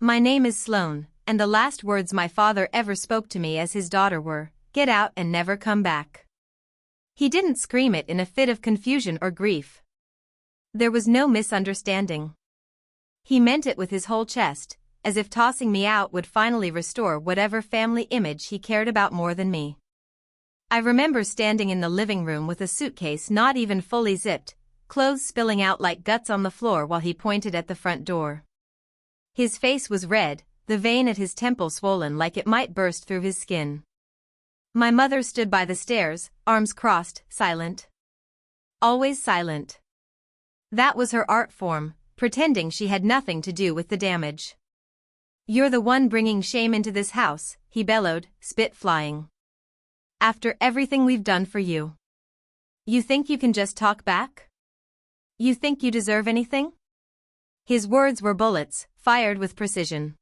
My name is Sloane, and the last words my father ever spoke to me as his daughter were, "Get out and never come back." He didn't scream it in a fit of confusion or grief. There was no misunderstanding. He meant it with his whole chest, as if tossing me out would finally restore whatever family image he cared about more than me. I remember standing in the living room with a suitcase not even fully zipped, clothes spilling out like guts on the floor while he pointed at the front door. His face was red, the vein at his temple swollen like it might burst through his skin. My mother stood by the stairs, arms crossed, silent. Always silent. That was her art form, pretending she had nothing to do with the damage. "You're the one bringing shame into this house," he bellowed, spit flying. "After everything we've done for you. You think you can just talk back? You think you deserve anything?" His words were bullets, fired with precision.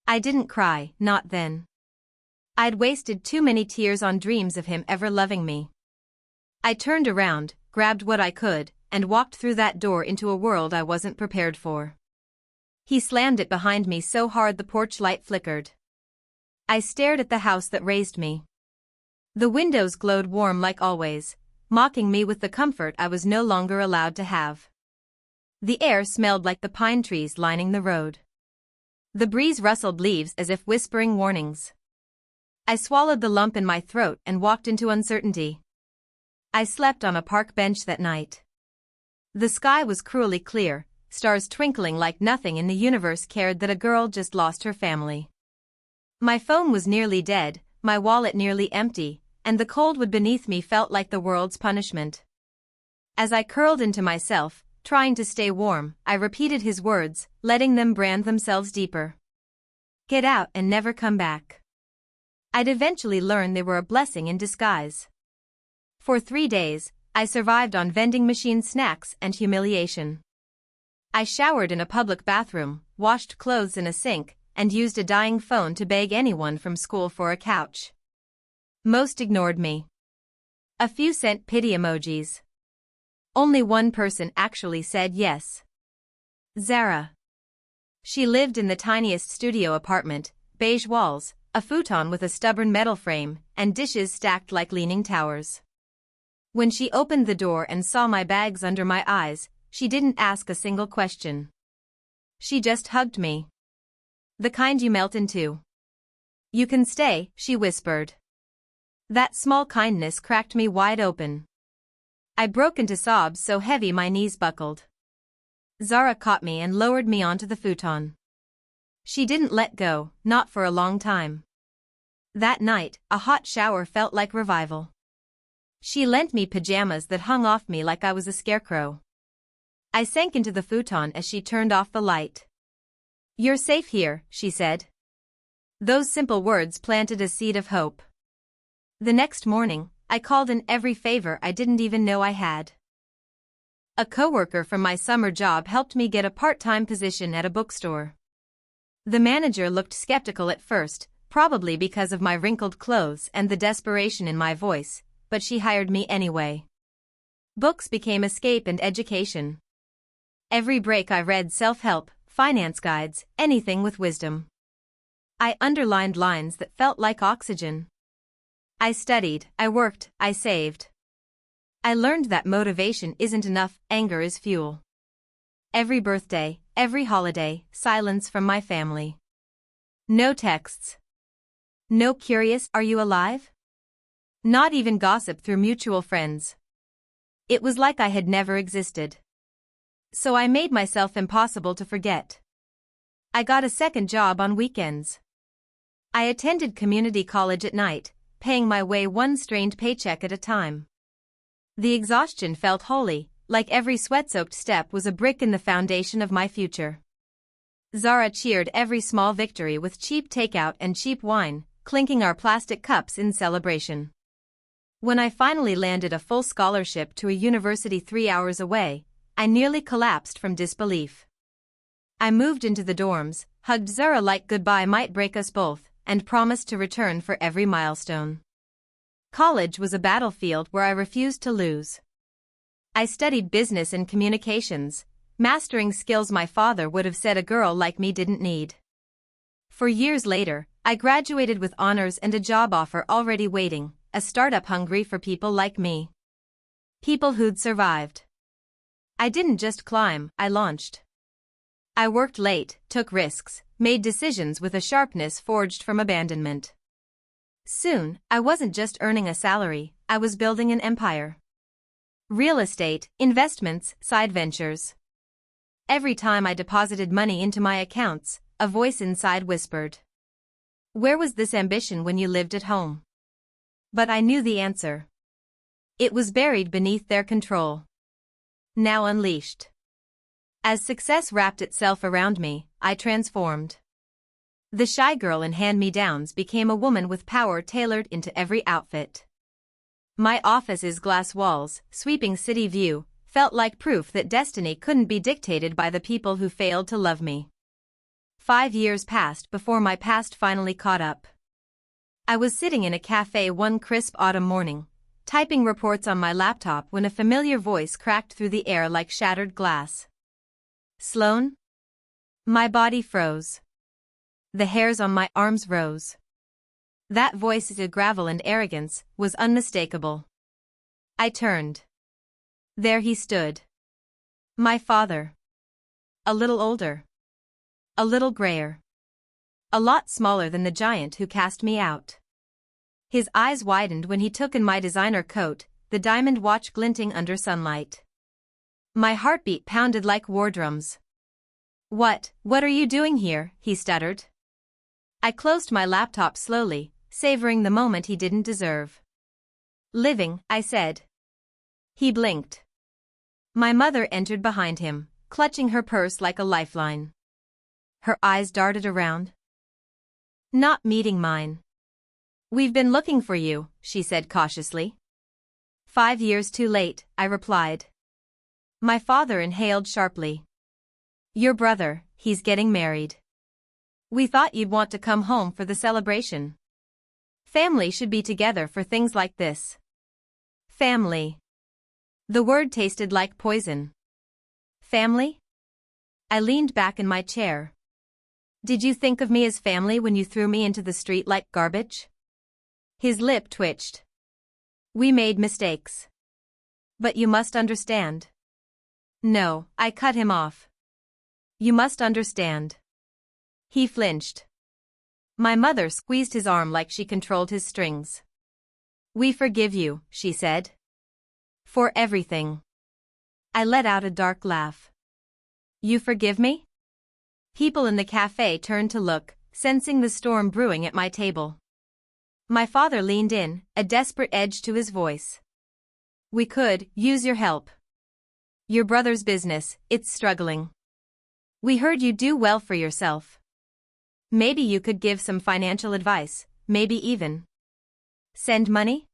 I didn't cry, not then. I'd wasted too many tears on dreams of him ever loving me. I turned around, grabbed what I could, and walked through that door into a world I wasn't prepared for. He slammed it behind me so hard the porch light flickered. I stared at the house that raised me. The windows glowed warm like always, mocking me with the comfort I was no longer allowed to have. The air smelled like the pine trees lining the road. The breeze rustled leaves as if whispering warnings. I swallowed the lump in my throat and walked into uncertainty. I slept on a park bench that night. The sky was cruelly clear, stars twinkling like nothing in the universe cared that a girl just lost her family. My phone was nearly dead, my wallet nearly empty, and the cold wood beneath me felt like the world's punishment. As I curled into myself, trying to stay warm, I repeated his words, letting them brand themselves deeper. "Get out and never come back." I'd eventually learn they were a blessing in disguise. For 3 days, I survived on vending machine snacks and humiliation. I showered in a public bathroom, washed clothes in a sink, and used a dying phone to beg anyone from school for a couch. Most ignored me. A few sent pity emojis. Only one person actually said yes. Zara. She lived in the tiniest studio apartment, beige walls, a futon with a stubborn metal frame, and dishes stacked like leaning towers. When she opened the door and saw my bags under my eyes, she didn't ask a single question. She just hugged me. "The kind you melt into. You can stay," she whispered. That small kindness cracked me wide open. I broke into sobs so heavy my knees buckled. Zara caught me and lowered me onto the futon. She didn't let go, not for a long time. That night, a hot shower felt like revival. She lent me pajamas that hung off me like I was a scarecrow. I sank into the futon as she turned off the light. "You're safe here," she said. Those simple words planted a seed of hope. The next morning, I called in every favor I didn't even know I had. A coworker from my summer job helped me get a part-time position at a bookstore. The manager looked skeptical at first, probably because of my wrinkled clothes and the desperation in my voice, but she hired me anyway. Books became escape and education. Every break I read self-help, finance guides, anything with wisdom. I underlined lines that felt like oxygen. I studied, I worked, I saved. I learned that motivation isn't enough, anger is fuel. Every birthday, every holiday, silence from my family. No texts. No curious, "Are you alive?" Not even gossip through mutual friends. It was like I had never existed. So I made myself impossible to forget. I got a second job on weekends. I attended community college at night, paying my way one strained paycheck at a time. The exhaustion felt holy, like every sweat-soaked step was a brick in the foundation of my future. Zara cheered every small victory with cheap takeout and cheap wine, clinking our plastic cups in celebration. When I finally landed a full scholarship to a university 3 hours away, I nearly collapsed from disbelief. I moved into the dorms, hugged Zara like goodbye might break us both, and promised to return for every milestone. College was a battlefield where I refused to lose. I studied business and communications, mastering skills my father would have said a girl like me didn't need. For years later, I graduated with honors and a job offer already waiting, a startup hungry for people like me. People who'd survived. I didn't just climb, I launched. I worked late, took risks, made decisions with a sharpness forged from abandonment. Soon, I wasn't just earning a salary, I was building an empire. Real estate, investments, side ventures. Every time I deposited money into my accounts, a voice inside whispered, "Where was this ambition when you lived at home?" But I knew the answer. It was buried beneath their control. Now unleashed. As success wrapped itself around me, I transformed. The shy girl in hand-me-downs became a woman with power tailored into every outfit. My office's glass walls, sweeping city view, felt like proof that destiny couldn't be dictated by the people who failed to love me. 5 years passed before my past finally caught up. I was sitting in a cafe one crisp autumn morning, typing reports on my laptop when a familiar voice cracked through the air like shattered glass. "Sloan?" My body froze. The hairs on my arms rose. That voice's gravel and arrogance was unmistakable. I turned. There he stood. My father. A little older. A little grayer. A lot smaller than the giant who cast me out. His eyes widened when he took in my designer coat, the diamond watch glinting under sunlight. My heartbeat pounded like war drums. What are you doing here?" he stuttered. I closed my laptop slowly, savoring the moment he didn't deserve. "Living," I said. He blinked. My mother entered behind him, clutching her purse like a lifeline. Her eyes darted around. Not meeting mine. "We've been looking for you," she said cautiously. 5 years too late, I replied. My father inhaled sharply. "Your brother, he's getting married. We thought you'd want to come home for the celebration. Family should be together for things like this." Family. The word tasted like poison. Family? I leaned back in my chair. "Did you think of me as family when you threw me into the street like garbage?" His lip twitched. "We made mistakes. But you must understand." "No," I cut him off. "You must understand." He flinched. My mother squeezed his arm like she controlled his strings. "We forgive you," she said. "For everything." I let out a dark laugh. "You forgive me?" People in the cafe turned to look, sensing the storm brewing at my table. My father leaned in, a desperate edge to his voice. "We could use your help. Your brother's business, it's struggling. We heard you do well for yourself. Maybe you could give some financial advice, maybe even send money?"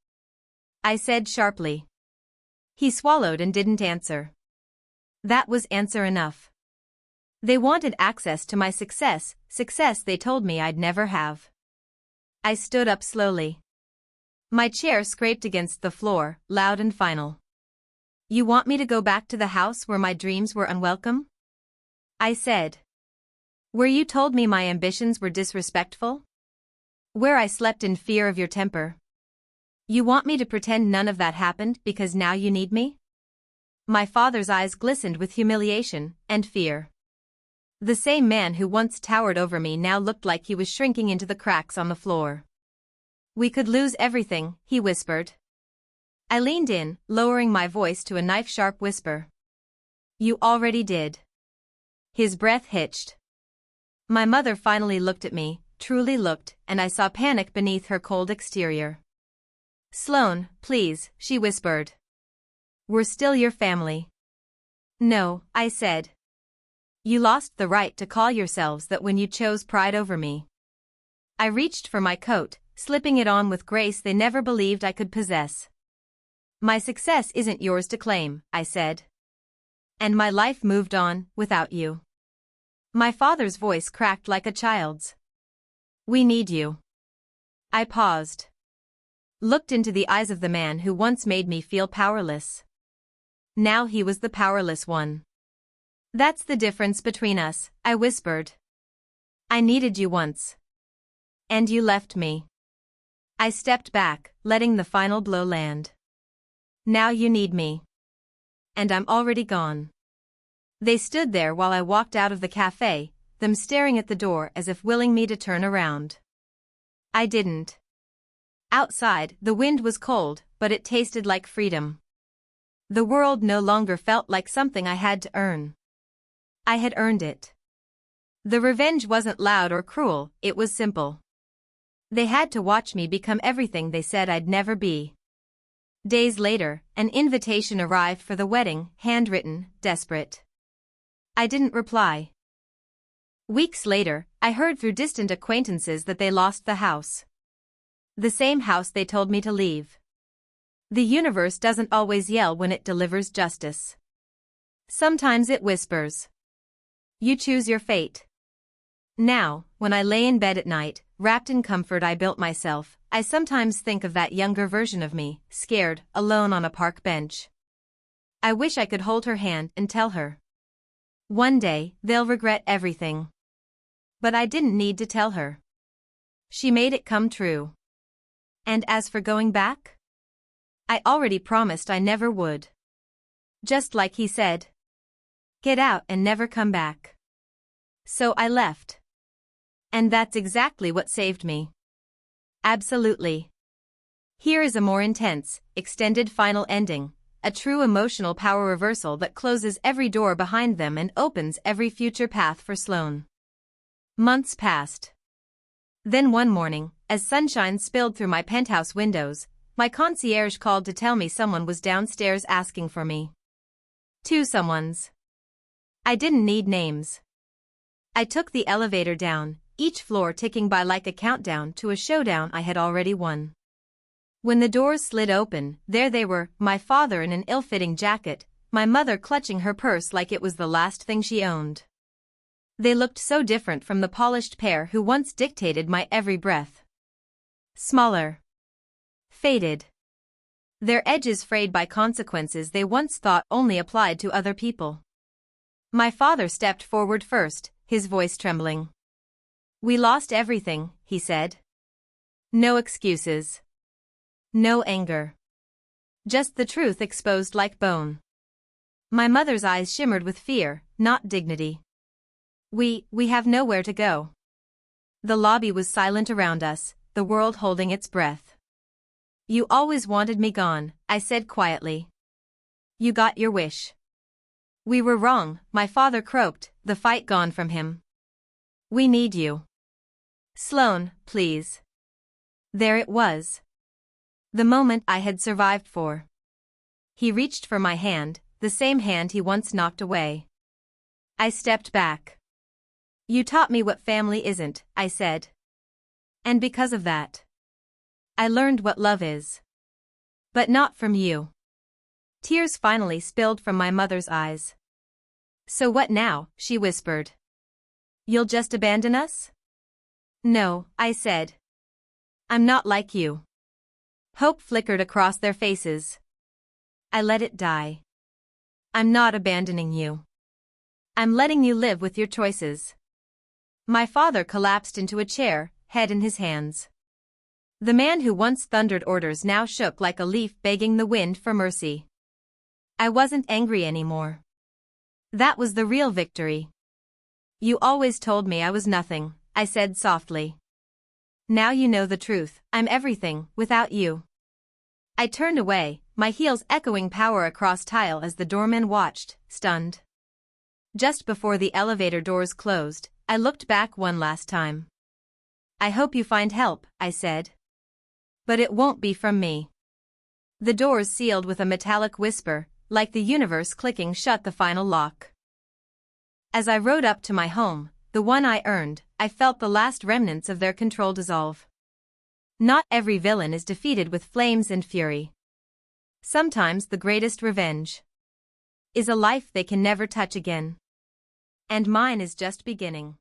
I said sharply. He swallowed and didn't answer. That was answer enough. They wanted access to my success they told me I'd never have. I stood up slowly. My chair scraped against the floor, loud and final. "You want me to go back to the house where my dreams were unwelcome?" I said. "Where you told me my ambitions were disrespectful? Where I slept in fear of your temper? You want me to pretend none of that happened because now you need me?" My father's eyes glistened with humiliation and fear. The same man who once towered over me now looked like he was shrinking into the cracks on the floor. "We could lose everything," he whispered. I leaned in, lowering my voice to a knife-sharp whisper. "You already did." His breath hitched. My mother finally looked at me, truly looked, and I saw panic beneath her cold exterior. "Sloan, please," she whispered. "We're still your family." "No," I said. "You lost the right to call yourselves that when you chose pride over me." I reached for my coat, slipping it on with grace they never believed I could possess. "My success isn't yours to claim," I said. "And my life moved on, without you." My father's voice cracked like a child's. "We need you." I paused. Looked into the eyes of the man who once made me feel powerless. Now he was the powerless one. "That's the difference between us," I whispered. I needed you once. And you left me. I stepped back, letting the final blow land. Now you need me. And I'm already gone. They stood there while I walked out of the cafe, them staring at the door as if willing me to turn around. I didn't. Outside, the wind was cold, but it tasted like freedom. The world no longer felt like something I had to earn. I had earned it. The revenge wasn't loud or cruel, it was simple. They had to watch me become everything they said I'd never be. Days later, an invitation arrived for the wedding, handwritten, desperate. I didn't reply. Weeks later, I heard through distant acquaintances that they lost the house. The same house they told me to leave. The universe doesn't always yell when it delivers justice. Sometimes it whispers. You choose your fate. Now, when I lay in bed at night, wrapped in comfort I built myself, I sometimes think of that younger version of me, scared, alone on a park bench. I wish I could hold her hand and tell her. One day, they'll regret everything. But I didn't need to tell her. She made it come true. And as for going back? I already promised I never would. Just like he said. Get out and never come back. So I left. And that's exactly what saved me. Absolutely. Here is a more intense, extended final ending, a true emotional power reversal that closes every door behind them and opens every future path for Sloane. Months passed. Then one morning, as sunshine spilled through my penthouse windows, my concierge called to tell me someone was downstairs asking for me. Two someones. I didn't need names. I took the elevator down, each floor ticking by like a countdown to a showdown I had already won. When the doors slid open, there they were, my father in an ill-fitting jacket, my mother clutching her purse like it was the last thing she owned. They looked so different from the polished pair who once dictated my every breath. Smaller. Faded. Their edges frayed by consequences they once thought only applied to other people. My father stepped forward first, his voice trembling. We lost everything, he said. No excuses. No anger. Just the truth exposed like bone. My mother's eyes shimmered with fear, not dignity. We have nowhere to go. The lobby was silent around us, the world holding its breath. You always wanted me gone, I said quietly. You got your wish. We were wrong, my father croaked, the fight gone from him. We need you. Sloane, please. There it was. The moment I had survived for. He reached for my hand, the same hand he once knocked away. I stepped back. You taught me what family isn't, I said. And because of that, I learned what love is. But not from you. Tears finally spilled from my mother's eyes. So what now, she whispered. You'll just abandon us? No, I said. I'm not like you. Hope flickered across their faces. I let it die. I'm not abandoning you. I'm letting you live with your choices. My father collapsed into a chair, head in his hands. The man who once thundered orders now shook like a leaf begging the wind for mercy. I wasn't angry anymore. That was the real victory. You always told me I was nothing, I said softly. Now you know the truth, I'm everything, without you. I turned away, my heels echoing power across tile as the doorman watched, stunned. Just before the elevator doors closed, I looked back one last time. I hope you find help, I said. But it won't be from me. The doors sealed with a metallic whisper, like the universe clicking shut the final lock. As I rode up to my home, the one I earned, I felt the last remnants of their control dissolve. Not every villain is defeated with flames and fury. Sometimes the greatest revenge is a life they can never touch again. And mine is just beginning.